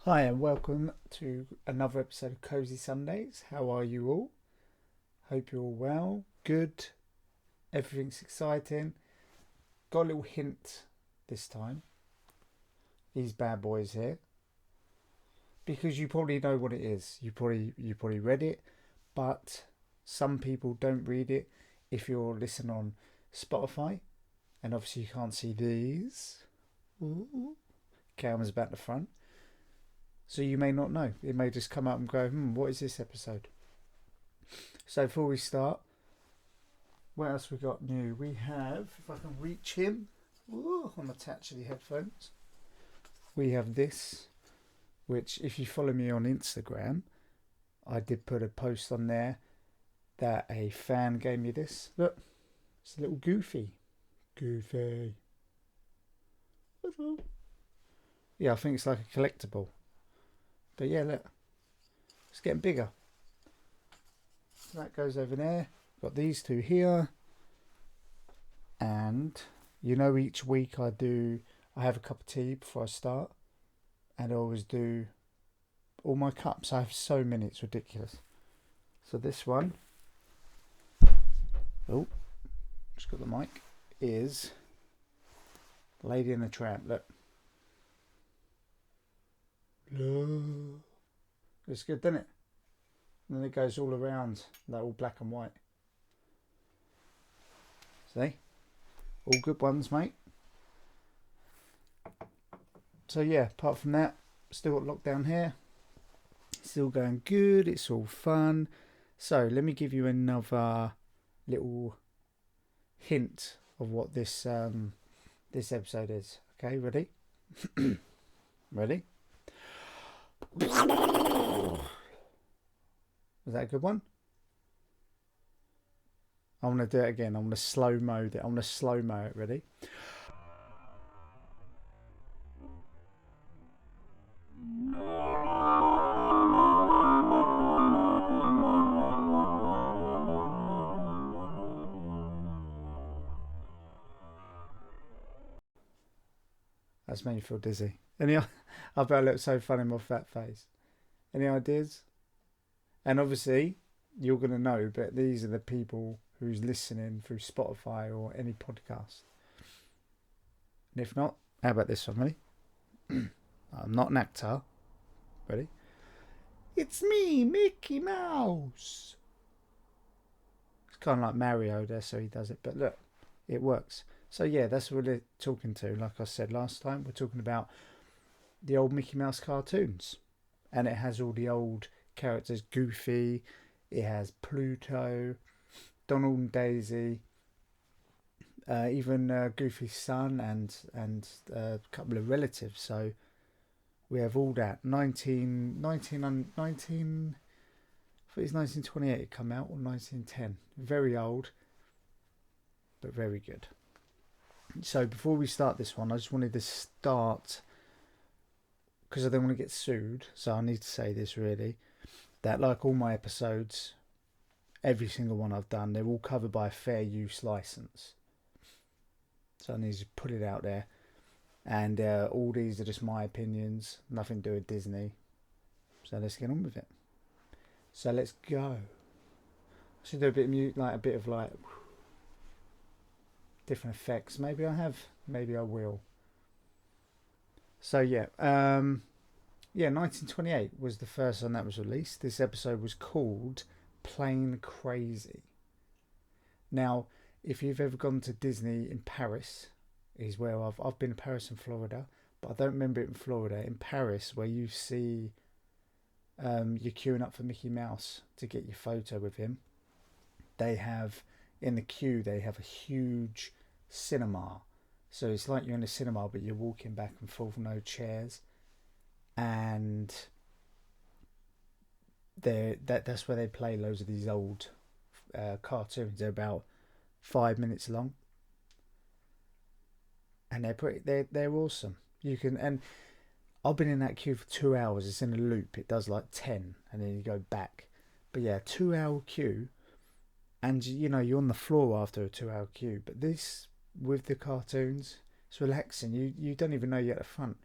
Hi, and welcome to another episode of Cozy Sundays. How are you all? Hope you're all well. Good. Everything's exciting. Got a little hint this time. These bad boys here. Because you probably know what it is. You probably read it, but some people don't read it if you're listening on Spotify. And obviously you can't see these. Ooh. Cameras back the front. So you may not know. It may just come up and go, what is this episode? So before we start, what else we got new? We have, if I can reach him, I'm attached to the headphones. We have this, which if you follow me on Instagram, I did put a post on there that a fan gave me this. Look, it's a little Goofy. Goofy. Yeah, I think it's like a collectible. But yeah, look, it's getting bigger. So that goes over there. Got these two here. And each week I have a cup of tea before I start, and I always do all my cups. I have so many, it's ridiculous. So this one, just got the mic, is Lady and the Tramp. Look. It's good, doesn't it? And then it goes all around, like all black and white. See? All good ones, mate. So yeah, apart from that, still got lockdown here. Still going good. It's all fun. So let me give you another little hint of what this episode is. Okay, ready? Ready? Was that a good one? I'm going to do it again. I'm going to slow mo it. I'm going to slow mo it. Ready? That's made me feel dizzy. I bet I look so funny in my fat face. Any ideas? And obviously, you're going to know, but these are the people who's listening through Spotify or any podcast. And if not, how about this one? Ready? I'm not an actor. Ready? It's me, Mickey Mouse. It's kind of like Mario there, so he does it. But look, it works. So yeah, that's what we're talking to. Like I said last time, we're talking about the old Mickey Mouse cartoons. And it has all the old characters. Goofy, it has Pluto, Donald and Daisy, even Goofy's son and a couple of relatives. So we have all that. 19, I think it's 1928 it come out, or 1910. Very old, but very good. So before we start this one, I just wanted to start, because I don't want to get sued, so I need to say this really, that like all my episodes, every single one I've done, they're all covered by a fair use license. So I need to put it out there. And all these are just my opinions, nothing to do with Disney. So let's get on with it. So let's go. I should do a bit of mute, like a bit of like different effects. Maybe I have, maybe I will. So yeah, 1928 was the first one that was released. This episode was called Plane Crazy. Now, if you've ever gone to Disney in Paris, is where I've been to Paris and Florida, but I don't remember it in Florida. In Paris, where you see you're queuing up for Mickey Mouse to get your photo with him, they have in the queue they have a huge cinema. So it's like you're in a cinema, but you're walking back and forth, no chairs, and that's where they play loads of these old cartoons. They're about 5 minutes long, and they're awesome. You can and I've been in that queue for 2 hours. It's in a loop. It does like 10, and then you go back. But yeah, 2 hour queue, and you're on the floor after a 2 hour queue. But this with the cartoons, it's relaxing. You don't even know you're at the front,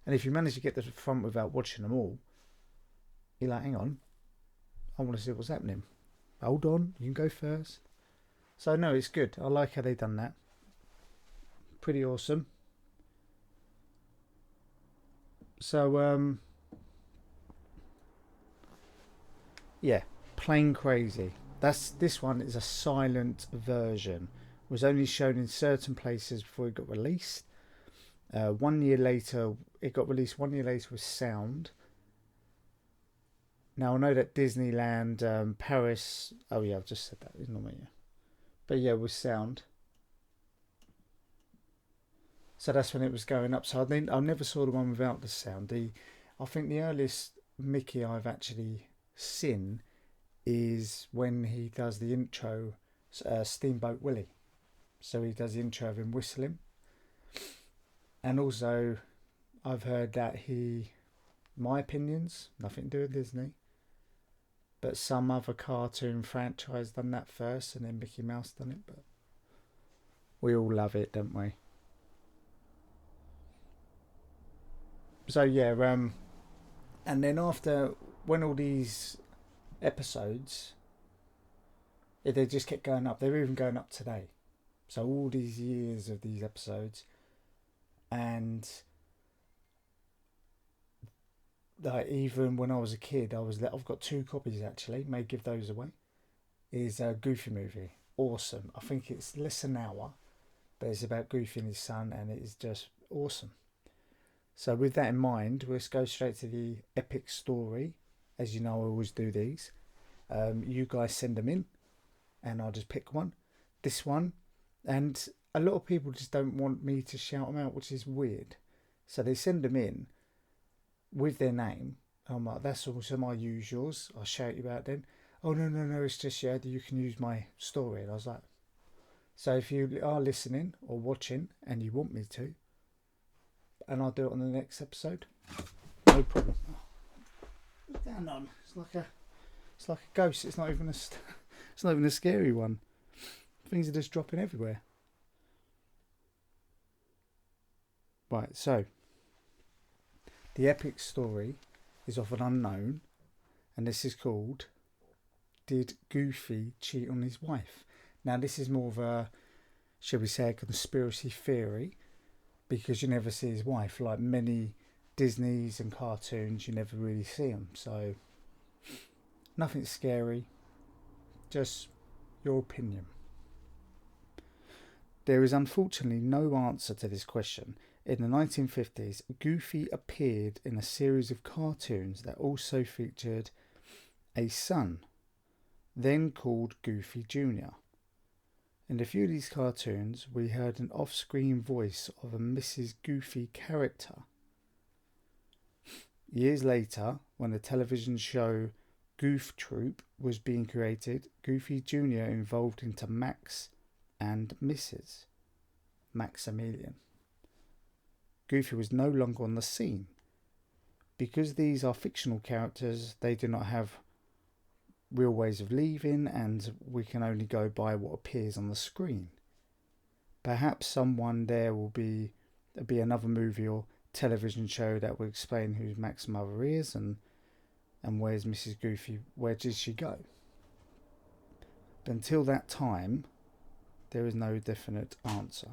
And if you manage to get to the front without watching them all, you're like, hang on, I want to see what's happening. Hold on, you can go first. So no, it's good. I like how they've done that. Pretty awesome. So yeah, Plain Crazy. This one is a silent version. It was only shown in certain places before it got released. 1 year later, it got released 1 year later with sound. Now I know that Disneyland, Paris. Oh yeah, I've just said that. Ignore me. Yeah. But yeah, with sound. So that's when it was going up. So I never saw the one without the sound. I think the earliest Mickey I've actually seen is when he does the intro, Steamboat Willie. So he does the intro of him whistling. And also, I've heard that my opinions, nothing to do with Disney, but some other cartoon franchise done that first and then Mickey Mouse done it. But we all love it, don't we? So yeah, and then after, when all these episodes, they just kept going up. They're even going up today. So all these years of these episodes, and like even when I was a kid, I've got 2 copies actually. May give those away. Is a Goofy movie, awesome. I think it's less than an hour, but it's about Goofy and his son, and it is just awesome. So with that in mind, let's go straight to the epic story. As you know, I always do these. You guys send them in, and I'll just pick one. This one, and a lot of people just don't want me to shout them out, which is weird. So they send them in with their name. I'm like, that's also my use yours. I'll shout you out then. Oh no, it's just you can use my story. And I was like, so if you are listening or watching and you want me to, and I'll do it on the next episode, no problem. What's down on? It's like a ghost. It's not even a scary one. Things are just dropping everywhere. Right, so the epic story is of an unknown, and this is called Did Goofy Cheat on His Wife? Now this is more of a, shall we say, a conspiracy theory, because you never see his wife. Like many Disneys and cartoons, you never really see them. So nothing scary, just your opinion. There is unfortunately no answer to this question. In the 1950s, Goofy appeared in a series of cartoons that also featured a son, then called Goofy Jr. In a few of these cartoons, we heard an off-screen voice of a Mrs. Goofy character. Years later, when the television show Goof Troop was being created, Goofy Jr. evolved into Max and Mrs. Maximilian. Goofy was no longer on the scene. Because these are fictional characters, they do not have real ways of leaving, and we can only go by what appears on the screen. Perhaps someone there will be another movie or television show that will explain who Max's mother is and where's Mrs. Goofy, where did she go. But until that time, there is no definite answer.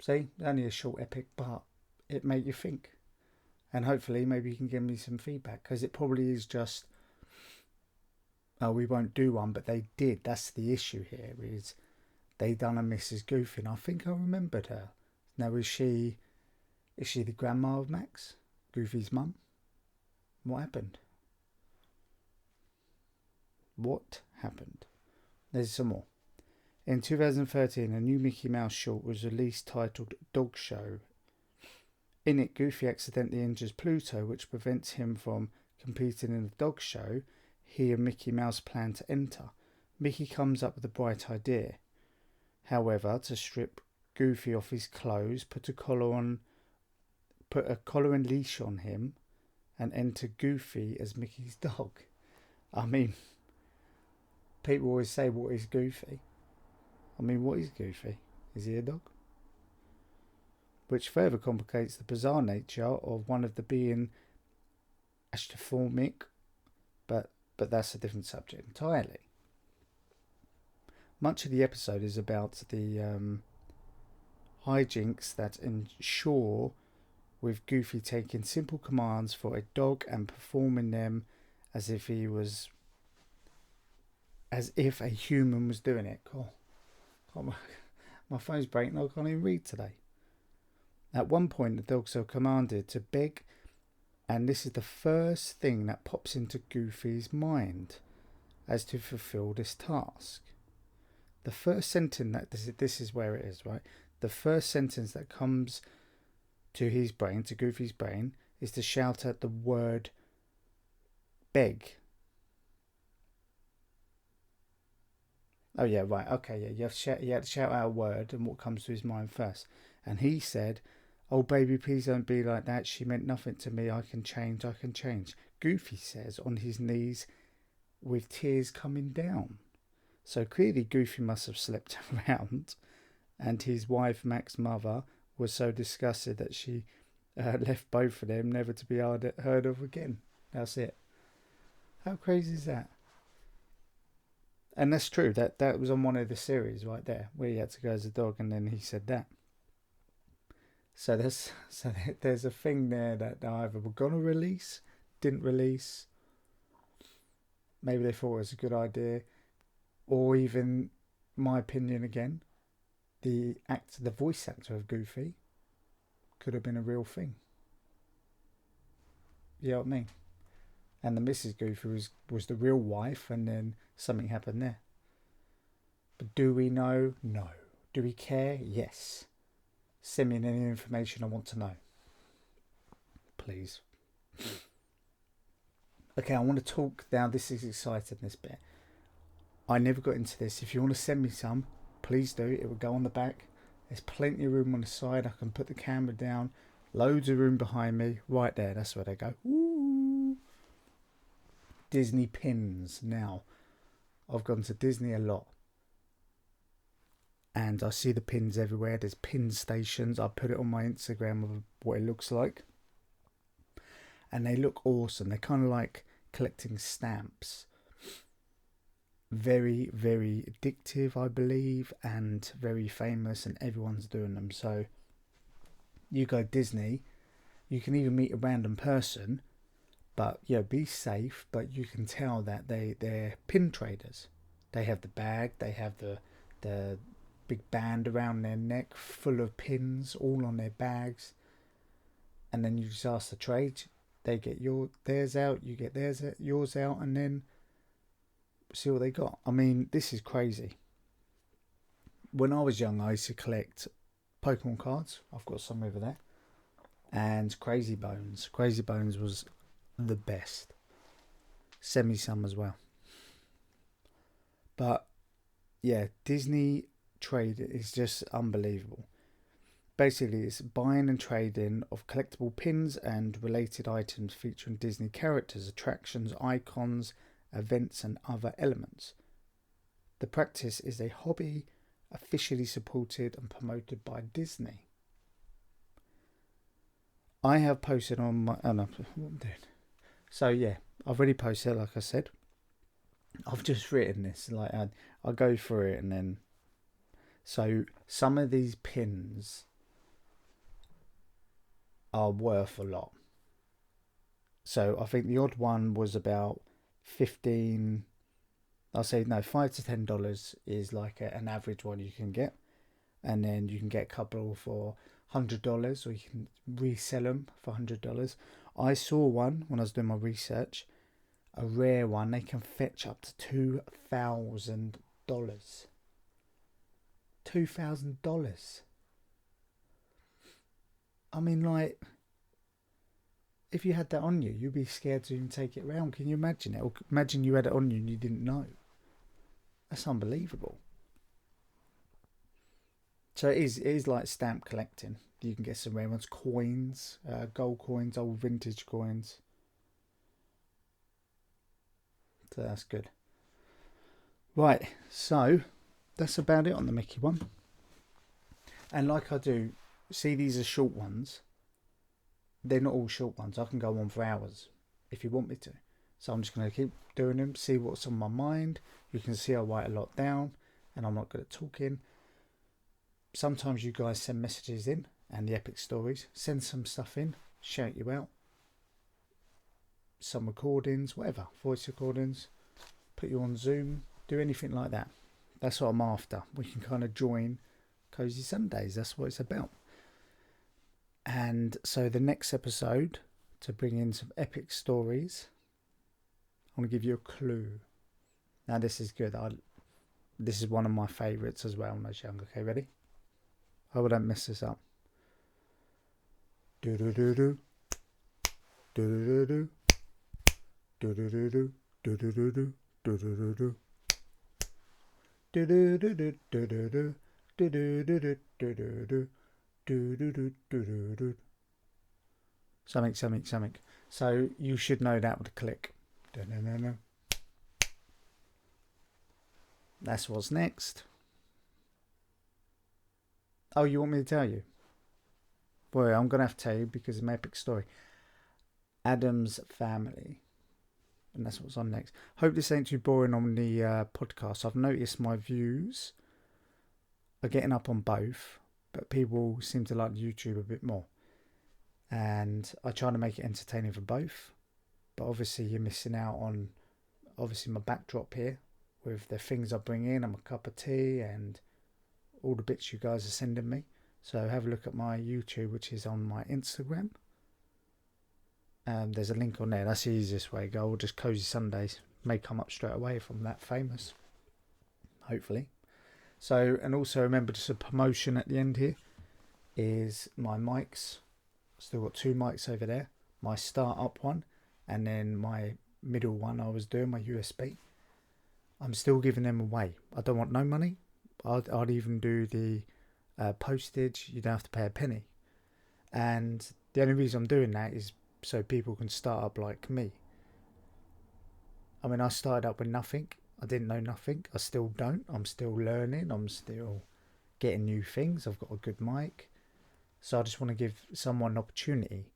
See, only a short epic, but it made you think. And hopefully maybe you can give me some feedback, because it probably is just, oh, we won't do one, but they did. That's the issue here, is they done a Mrs. Goofy, and I think I remembered her. Now, is she the grandma of Max? Goofy's mum? What happened? What happened? There's some more. In 2013, a new Mickey Mouse short was released titled Dog Show. In it, Goofy accidentally injures Pluto, which prevents him from competing in the dog show he and Mickey Mouse plan to enter. Mickey comes up with a bright idea. However, to strip Goofy off his clothes, put a collar and leash on him, and enter Goofy as Mickey's dog. I mean, people always say, what is Goofy? I mean, what is Goofy? Is he a dog? which further complicates the bizarre nature of one of the being astrophomic, but that's a different subject entirely. Much of the episode is about the hijinks that ensure with Goofy taking simple commands for a dog and performing them as if a human was doing it. My phone's breaking, I can't even read today. At one point, the dogs are commanded to beg, and this is the first thing that pops into Goofy's mind as to fulfill this task. The first sentence that this is where it is, right? The first sentence that comes to his brain, to Goofy's brain, is to shout out the word beg. Oh yeah, right, okay, yeah, you have to shout out a word and what comes to his mind first. And he said, "Oh baby, please don't be like that. She meant nothing to me. I can change, I can change." Goofy says on his knees with tears coming down. So clearly Goofy must have slept around, and his wife, Mac's mother, was so disgusted that she left both of them never to be heard of again. That's it. How crazy is that? And that's true. That was on one of the series right there, where he had to go as a dog, and then he said that. So there's a thing there that they either were gonna release, didn't release. Maybe they thought it was a good idea, or even, my opinion again, the voice actor of Goofy could have been a real thing. You know what I mean? And the Mrs. Goofy was the real wife, and then something happened there. But do we know? No. Do we care? Yes. Send me any information I want to know. Please. Okay, I want to talk now. This is exciting, this bit. I never got into this. If you want to send me some, please do. It will go on the back. There's plenty of room on the side. I can put the camera down. Loads of room behind me. Right there. That's where they go. Ooh. Disney pins. Now, I've gone to Disney a lot, and I see the pins everywhere. There's pin stations. I put it on my Instagram of what it looks like, and they look awesome. They're kind of like collecting stamps. Very, very addictive, I believe, and very famous, and everyone's doing them. So you go Disney, you can even meet a random person, but be safe. But you can tell that they're pin traders. They have the bag, they have the big band around their neck full of pins, all on their bags, and then you just ask to trade. They get theirs out, you get yours out, and then see what they got. I mean, this is crazy. When I was young, I used to collect Pokemon cards. I've got some over there. And Crazy Bones. Crazy Bones was the best. Send me some as well. But yeah, Disney trade is just unbelievable. Basically, it's buying and trading of collectible pins and related items featuring Disney characters, attractions, icons, events and other elements. The practice is a hobby officially supported and promoted by Disney. I have posted on my... Oh no, what I'm doing. So yeah, I've already posted, like I said. I've just written this, like I go through it, and then... So some of these pins are worth a lot. So I think the odd one was about 15, I'll say no, $5 to $10 is like an average one you can get, and then you can get a couple for $100, or you can resell them for $100. I saw one when I was doing my research, a rare one. They can fetch up to $2,000. $2,000. I mean, like, if you had that on you, you'd be scared to even take it around. Can you imagine it? Or imagine you had it on you and you didn't know. That's unbelievable. So it is like stamp collecting. You can get some rare ones, coins, gold coins, old vintage coins. So that's good. Right, so that's about it on the Mickey one. And like I do see, these are short ones. They're not all short ones. I can go on for hours if you want me to. So I'm just going to keep doing them, see what's on my mind. You can see I write a lot down and I'm not good at talking. Sometimes you guys send messages in and the epic stories. Send some stuff in, shout you out. Some recordings, whatever, voice recordings, put you on Zoom, do anything like that. That's what I'm after. We can kind of join Cozy Sundays. That's what it's about. And so the next episode, to bring in some epic stories, I'm going to give you a clue. Now this is good. This is one of my favourites as well when I was young. Okay, ready? I hope I don't mess this up. Do do do do. Do do do do. Do do do do. Do do do do. Do do do do. Do do do do do do do. Do do do do do do do. Do do do do do do. Something. So you should know that with a click. No. That's what's next. Oh, you want me to tell you? Well, I'm gonna have to tell you because it's my epic story. Addams Family. And that's what's on next. Hope this ain't too boring on the podcast. I've noticed my views are getting up on both, but people seem to like YouTube a bit more. And I try to make it entertaining for both. But obviously you're missing out on my backdrop here with the things I bring in and my cup of tea and all the bits you guys are sending me. So have a look at my YouTube, which is on my Instagram. There's a link on there. That's the easiest way to go. Or just Cozy Sundays. May come up straight away if I'm that famous. Hopefully. So, and also remember, just a promotion at the end here is my mics. Still got 2 mics over there. My start-up one and then my middle one I was doing, my USB. I'm still giving them away. I don't want no money. I'd even do the postage. You don't have to pay a penny. And the only reason I'm doing that is so people can start up like me. I mean, I started up with nothing. I didn't know nothing. I still don't. I'm still learning. I'm still getting new things. I've got a good mic. So I just want to give someone an opportunity.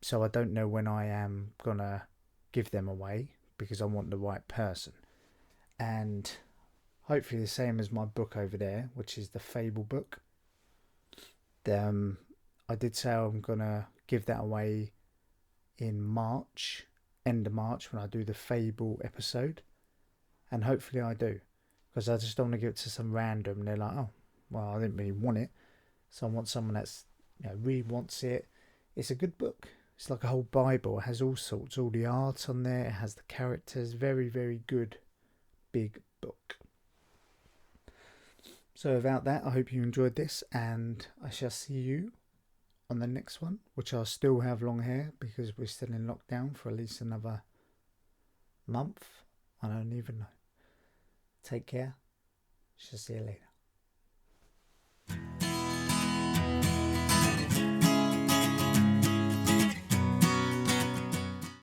So I don't know when I am going to give them away because I want the right person. And hopefully the same as my book over there, which is the Fable book. I did say I'm going to give that away in March, end of March, when I do the Fable episode. And hopefully I do. Because I just don't want to give it to some random. They're like, oh, well, I didn't really want it. So I want someone that's, really wants it. It's a good book. It's like a whole Bible. It has all sorts, all the art on there. It has the characters. Very, very good, big book. So without that, I hope you enjoyed this. And I shall see you on the next one, which I'll still have long hair because we're still in lockdown for at least another month. I don't even know. Take care. Shall see you later.